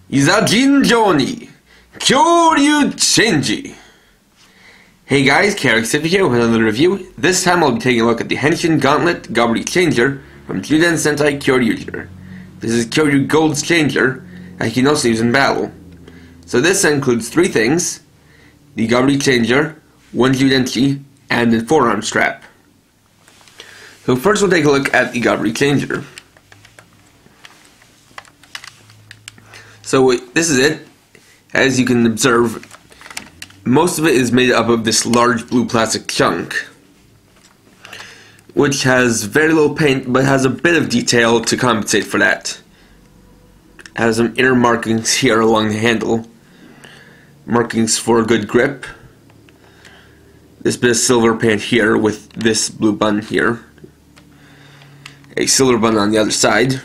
Izajin Joni GaburiChanger. Hey guys, GaburiChanger here with another review. This time I'll be taking a look at the Henshin Gauntlet GaburiChanger from Juden Sentai GaburiChanger. This is Kyoryu Gold's changer that you can also use in battle. So this includes three things: the GaburiChanger, one Judenchi, and a forearm strap. So first we'll take a look at the GaburiChanger. So this is it. As you can observe, most of it is made up of this large blue plastic chunk, which has very little paint but has a bit of detail to compensate for that. It has some inner markings here along the handle, markings for a good grip. This bit of silver paint here with this blue button here, a silver button on the other side.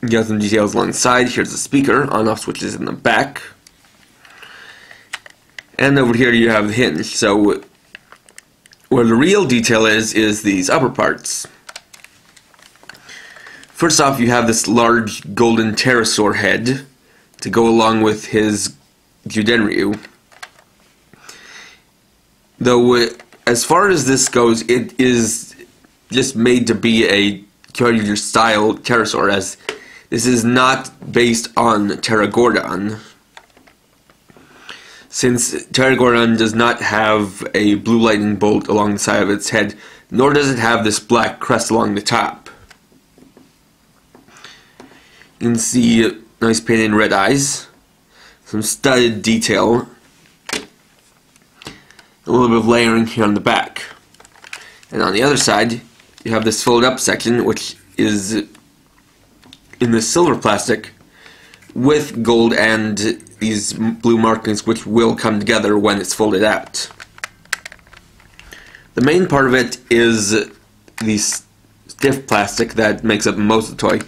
You got some details along the side. Here's the speaker, on-off switches in the back. And over here you have the hinge. So where the real detail is these upper parts. First off, you have this large golden pterosaur head to go along with his Judenryu. Though as far as this goes, it is just made to be a Kyoryu style pterosaur, as this is not based on Pteragordon, since Pteragordon does not have a blue lightning bolt along the side of its head, nor does it have this black crest along the top. You can see nice painted red eyes, some studded detail, a little bit of layering here on the back. And on the other side, you have this folded up section, which is in the silver plastic with gold and these blue markings, which will come together when it's folded out. The main part of it is the stiff plastic that makes up most of the toy,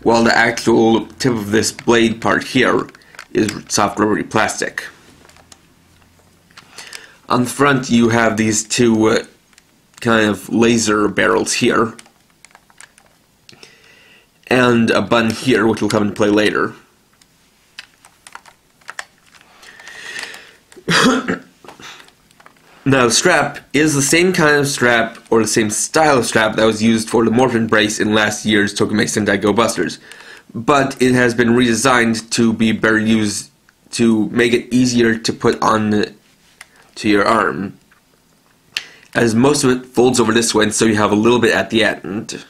while the actual tip of this blade part here is soft rubbery plastic. On the front you have these two kind of laser barrels here, and a button here, which will come into play later. Now, the strap is the same kind of strap, or the same style of strap, that was used for the Morphin Brace in last year's Tokimei Sentai Go Busters, but it has been redesigned to be better used to make it easier to put on to your arm, as most of it folds over this way, so you have a little bit at the end.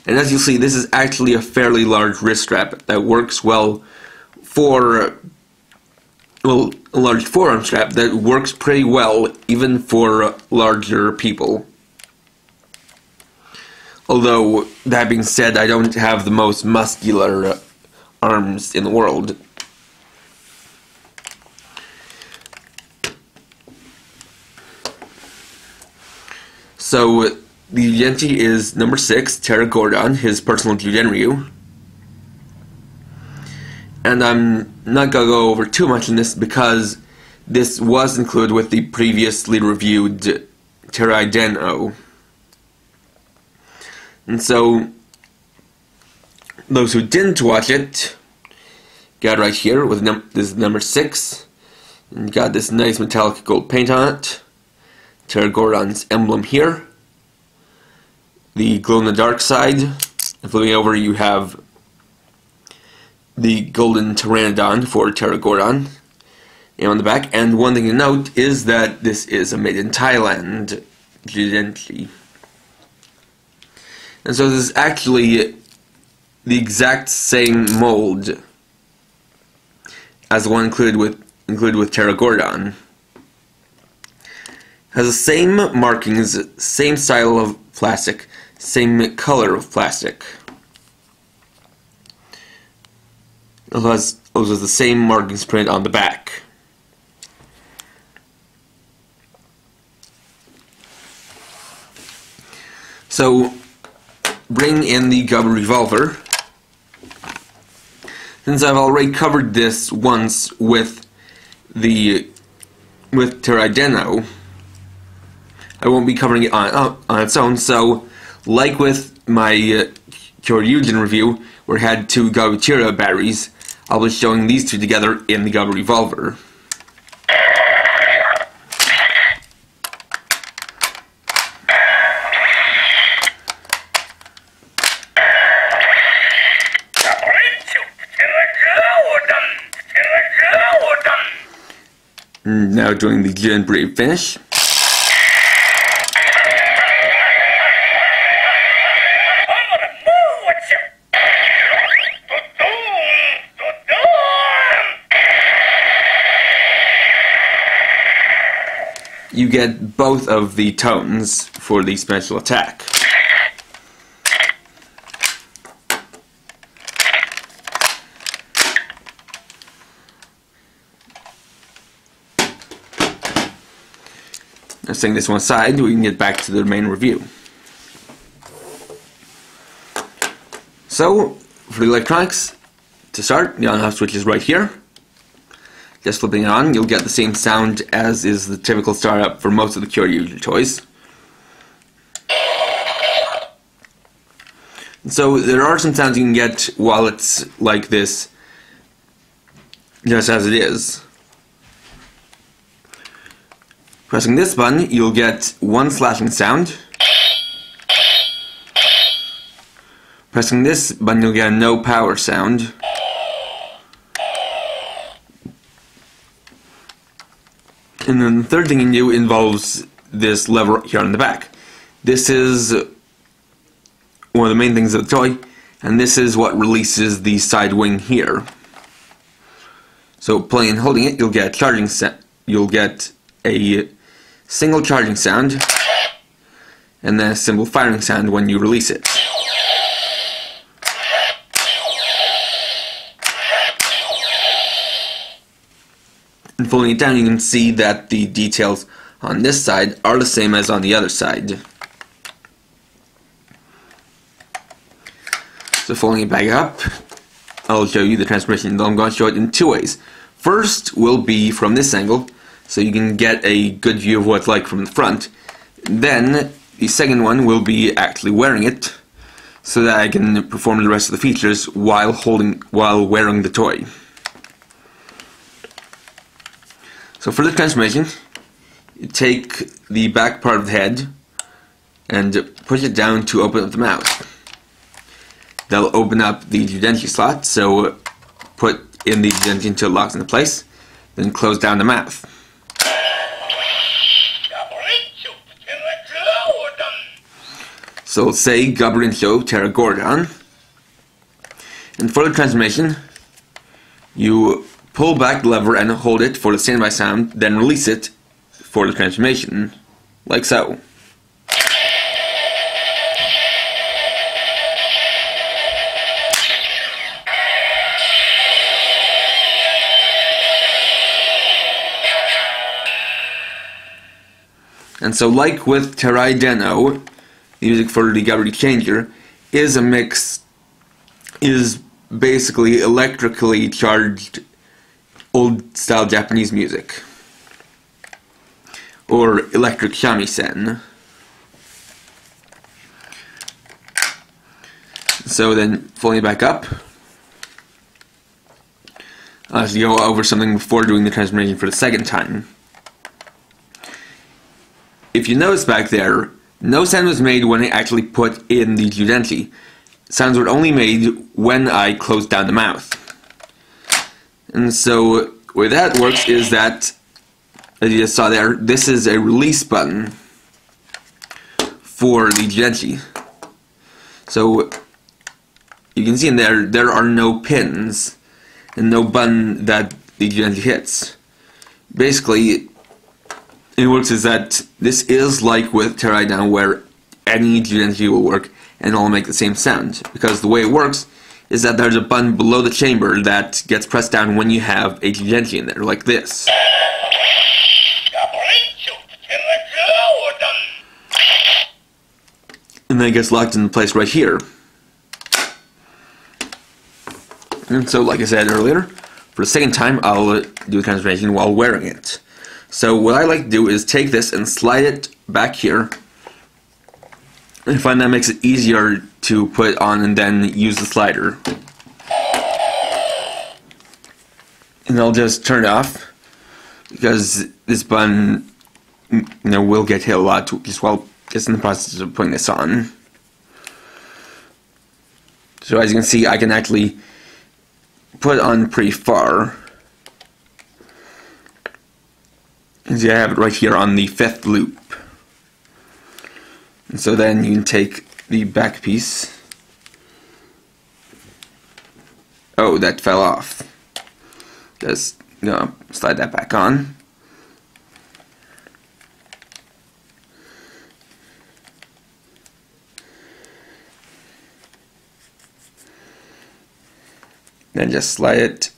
And as you'll see, this is actually a fairly large wrist strap that works well for, well, a large forearm strap that works pretty well even for larger people. Although, that being said, I don't have the most muscular arms in the world. So, the Judenchi is number 6, Pteragordon, his personal Judenryu. And I'm not going to go over too much in this because this was included with the previously reviewed Raidenho. And so, those who didn't watch it, got it right here, with this is number 6. And got this nice metallic gold paint on it. Pteragordon's emblem here. The glow-in-the-dark side. And flipping over, you have the golden pteranodon for Pteragordon. And on the back, and one thing to note is that this is a made in Thailand Judenchi. And so this is actually the exact same mold as the one included with Pteragordon. Has the same markings, same style of plastic, same color of plastic. It has the same markings printed on the back. So, bring in the Gaburi Revolver. Since I've already covered this once with Raidenho, I won't be covering it on its own. So, like with my Kyoryujin review, where I had 2 Gabuchira batteries, I'll be showing these 2 together in the Gabu Revolver. Now doing the Jin Brave finish. You get both of the tones for the special attack. Now setting this one aside, we can get back to the main review. So, for the electronics, to start, the on-off switch is right here. Just flipping it on, you'll get the same sound as is the typical startup for most of the Kyoryuger toys. So there are some sounds you can get while it's like this, just as it is. Pressing this button, you'll get 1 slashing sound. Pressing this button, you'll get a no power sound. And then the third thing you can do involves this lever here on the back. This is one of the main things of the toy, and this is what releases the side wing here. So playing and holding it, you'll get a charging set. You'll get a single charging sound, and then a simple firing sound when you release it. And pulling it down, you can see that the details on this side are the same as on the other side. So folding it back up, I'll show you the transmission. I'm going to show it in 2 ways. First will be from this angle, so you can get a good view of what it's like from the front. Then the second one will be actually wearing it, so that I can perform the rest of the features while wearing the toy. So for the transformation, you take the back part of the head and push it down to open up the mouth. That'll open up the Judenchi slot, so put in the Judenchi until it locks into place, then close down the mouth. So say Gaburinsho Terra Gordon, and for the transformation, you pull back the lever and hold it for the standby sound, then release it for the transformation, like so. And so, like with Raidenho, the music for the GaburiChanger is basically electrically charged old-style Japanese music, or electric shamisen. So then, folding it back up, I'll have to go over something before doing the transformation for the second time. If you notice back there, no sound was made when I actually put in the Judenchi. Sounds were only made when I closed down the mouth. And so, the way that works is that, as you just saw there, this is a release button for the Judenchi. So, you can see in there are no pins and no button that the Judenchi hits. Basically, it works is that this is like with Raidenho, where any Judenchi will work and all make the same sound. Because the way it works is that there's a button below the chamber that gets pressed down when you have a Judenchi in there, like this. And then it gets locked into place right here. And so, like I said earlier, for the second time I'll do the transformation while wearing it. So what I like to do is take this and slide it back here, I find that makes it easier to put on and then use the slider. And I'll just turn it off because this button, will get hit a lot just in the process of putting this on. So as you can see, I can actually put it on pretty far. As I have it right here on the 5th loop. And so then you can take the back piece. Oh, that fell off. Just slide that back on. Then just slide it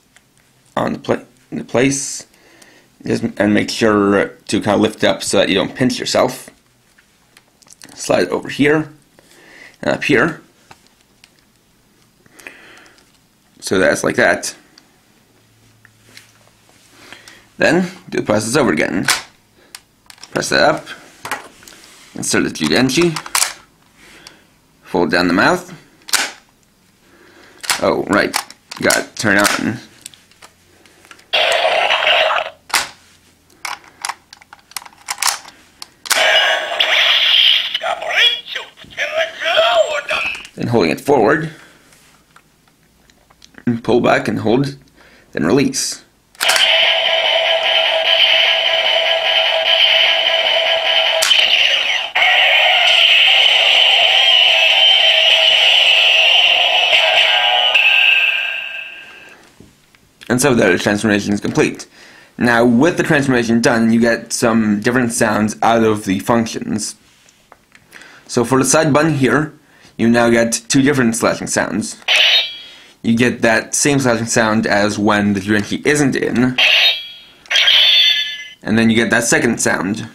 on the place. And make sure to kind of lift it up so that you don't pinch yourself. Slide it over here and up here. So that's like that. Then do the process over again. Press that up. Insert the Judenchi. Fold down the mouth. Oh, right. You gotta turn it on. Then holding it forward, and pull back and hold, then release. And so the transformation is complete. Now with the transformation done, you get some different sounds out of the functions. So for the side button here, you now get 2 different slashing sounds. You get that same slashing sound as when the Judenchi isn't in, and then you get that second sound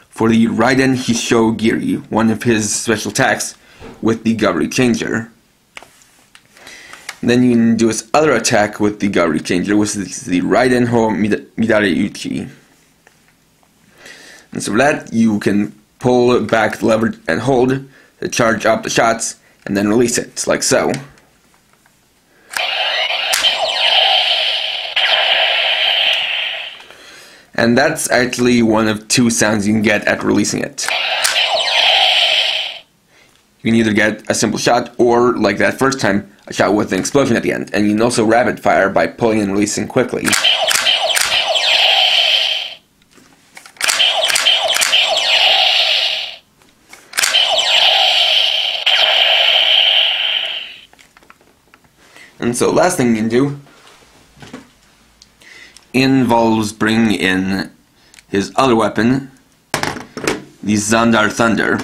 for the Raidenho Giri, one of his special attacks with the GaburiChanger. Then you can do his other attack with the GaburiChanger, which is the Raidenho Midareuchi. And so for that, you can pull back the lever and hold to charge up the shots, and then release it, like so. And that's actually one of 2 sounds you can get at releasing it. You can either get a simple shot, or, like that first time, a shot with an explosion at the end. And you can also rapid fire by pulling and releasing quickly. And so last thing you can do involves bringing in his other weapon, the Zandar Thunder.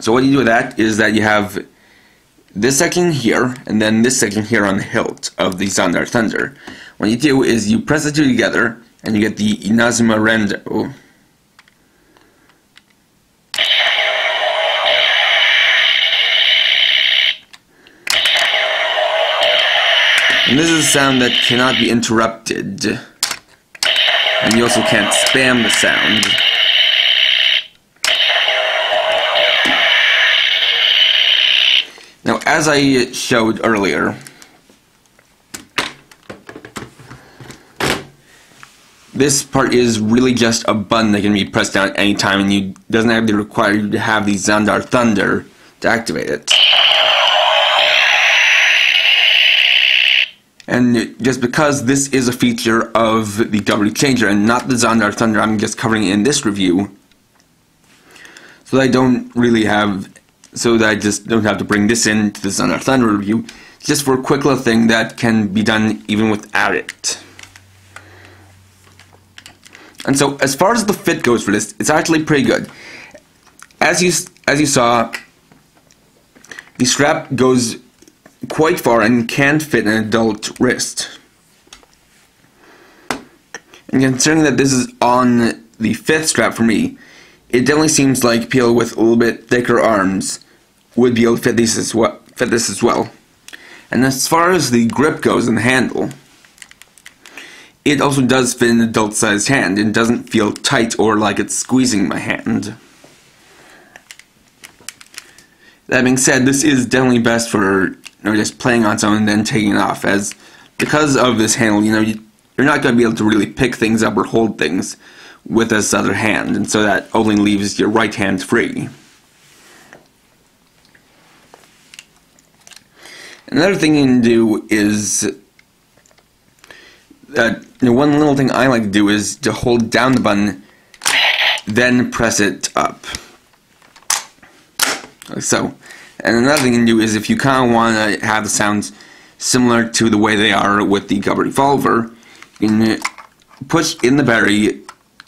So what you do with that is that you have this section here, and then this section here on the hilt of the Zandar Thunder. What you do is you press the 2 together, and you get the Inazuma Rendo. And this is a sound that cannot be interrupted. And you also can't spam the sound. Now, as I showed earlier, this part is really just a button that can be pressed down at any time, and it doesn't actually require you to have the Zandar Thunder to activate it. And just because this is a feature of the GaburiChanger and not the Zandar Thunder, I'm just covering it in this review, so that I just don't have to bring this into the Zandar Thunder review, just for a quick little thing that can be done even without it. And so, as far as the fit goes for this, it's actually pretty good. As you saw, the strap goes quite far and can fit an adult wrist. And considering that this is on the 5th strap for me, it definitely seems like people with a little bit thicker arms would be able to fit this as well. And as far as the grip goes and the handle, it also does fit an adult-sized hand and doesn't feel tight or like it's squeezing my hand. That being said, this is definitely best for just playing on its own and then taking it off, as because of this handle, you're not going to be able to really pick things up or hold things with this other hand, and so that only leaves your right hand free. Another thing you can do is one little thing I like to do is to hold down the button, then press it up. Like so. And another thing you can do is if you kind of want to have the sounds similar to the way they are with the Gaburi Revolver, you can push in the berry,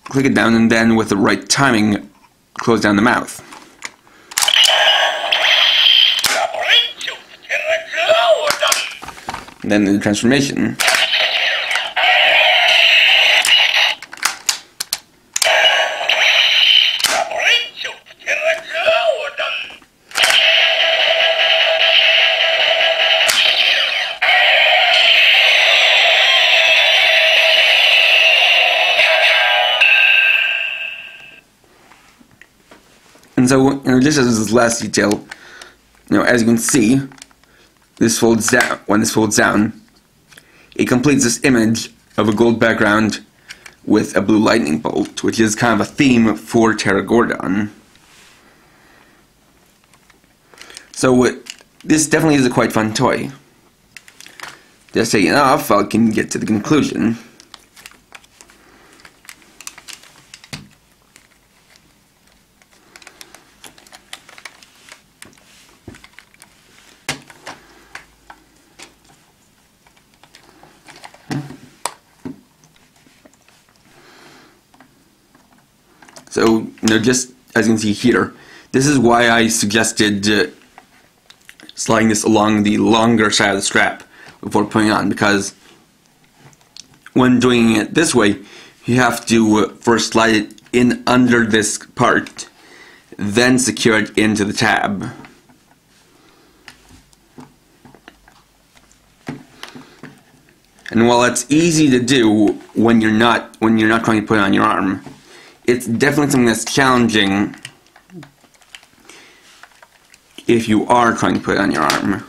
click it down, and then with the right timing, close down the mouth. And then the transformation. And so, just as this last detail, as you can see, this folds down. When this folds down, it completes this image of a gold background with a blue lightning bolt, which is kind of a theme for Terra Gordon. So this definitely is a quite fun toy. Just taking it off, I can get to the conclusion. So, just as you can see here, this is why I suggested sliding this along the longer side of the strap before putting it on, because when doing it this way, you have to first slide it in under this part, then secure it into the tab. And while it's easy to do when you're not trying to put it on your arm, it's definitely something that's challenging if you are trying to put it on your arm.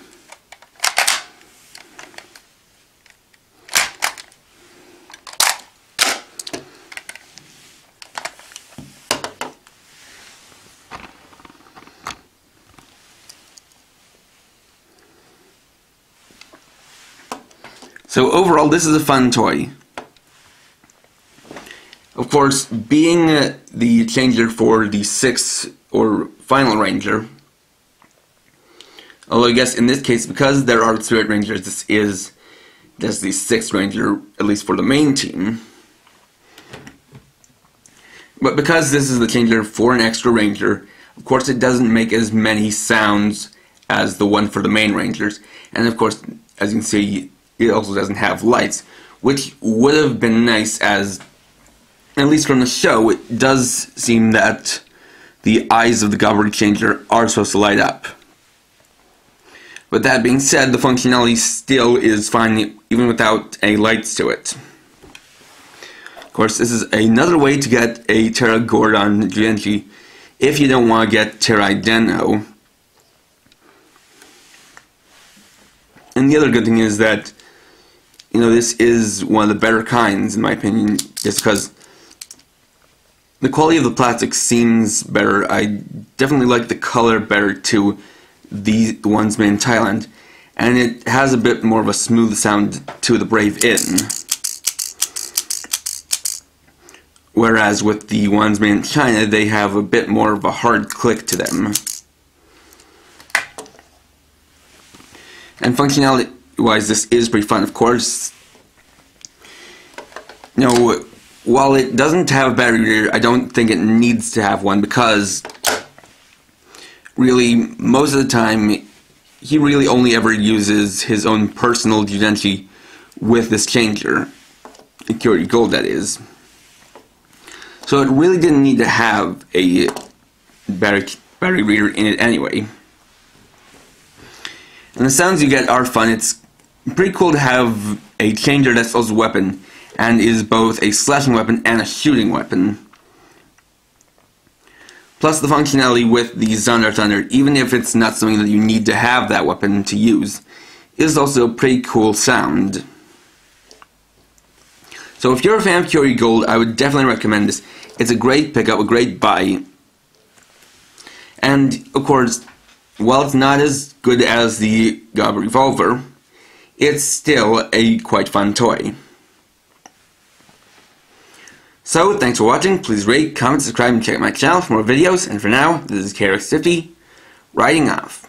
So overall, this is a fun toy. Of course, being the changer for the 6th or final ranger, although I guess in this case, because there are 3 rangers, this is just the 6th ranger, at least for the main team. But because this is the changer for an extra ranger, of course it doesn't make as many sounds as the one for the main rangers. And of course, as you can see, it also doesn't have lights, which would have been nice, as at least from the show, it does seem that the eyes of the GaburiChanger are supposed to light up. But that being said, the functionality still is fine even without any lights to it. Of course, this is another way to get a Terra Gordon Genji if you don't want to get Terra Raidenho. And the other good thing is that, this is one of the better kinds, in my opinion, just because the quality of the plastic seems better. I definitely like the color better to the ones made in Thailand, and it has a bit more of a smooth sound to the Brave-In. Whereas with the ones made in China, they have a bit more of a hard click to them. And functionality-wise, this is pretty fun, of course. While it doesn't have a battery reader, I don't think it needs to have one, because really, most of the time, he really only ever uses his own personal Judenchi with this changer. Security Gold, that is. So it really didn't need to have a battery reader in it anyway. And the sounds you get are fun. It's pretty cool to have a changer that's also a weapon, and is both a slashing weapon and a shooting weapon. Plus the functionality with the Thunder, even if it's not something that you need to have that weapon to use, is also a pretty cool sound. So if you're a fan of Curie Gold, I would definitely recommend this. It's a great pickup, a great buy. And, of course, while it's not as good as the Gaburi Revolver, it's still a quite fun toy. So, thanks for watching. Please rate, comment, subscribe, and check out my channel for more videos. And for now, this is KRX50, writing off.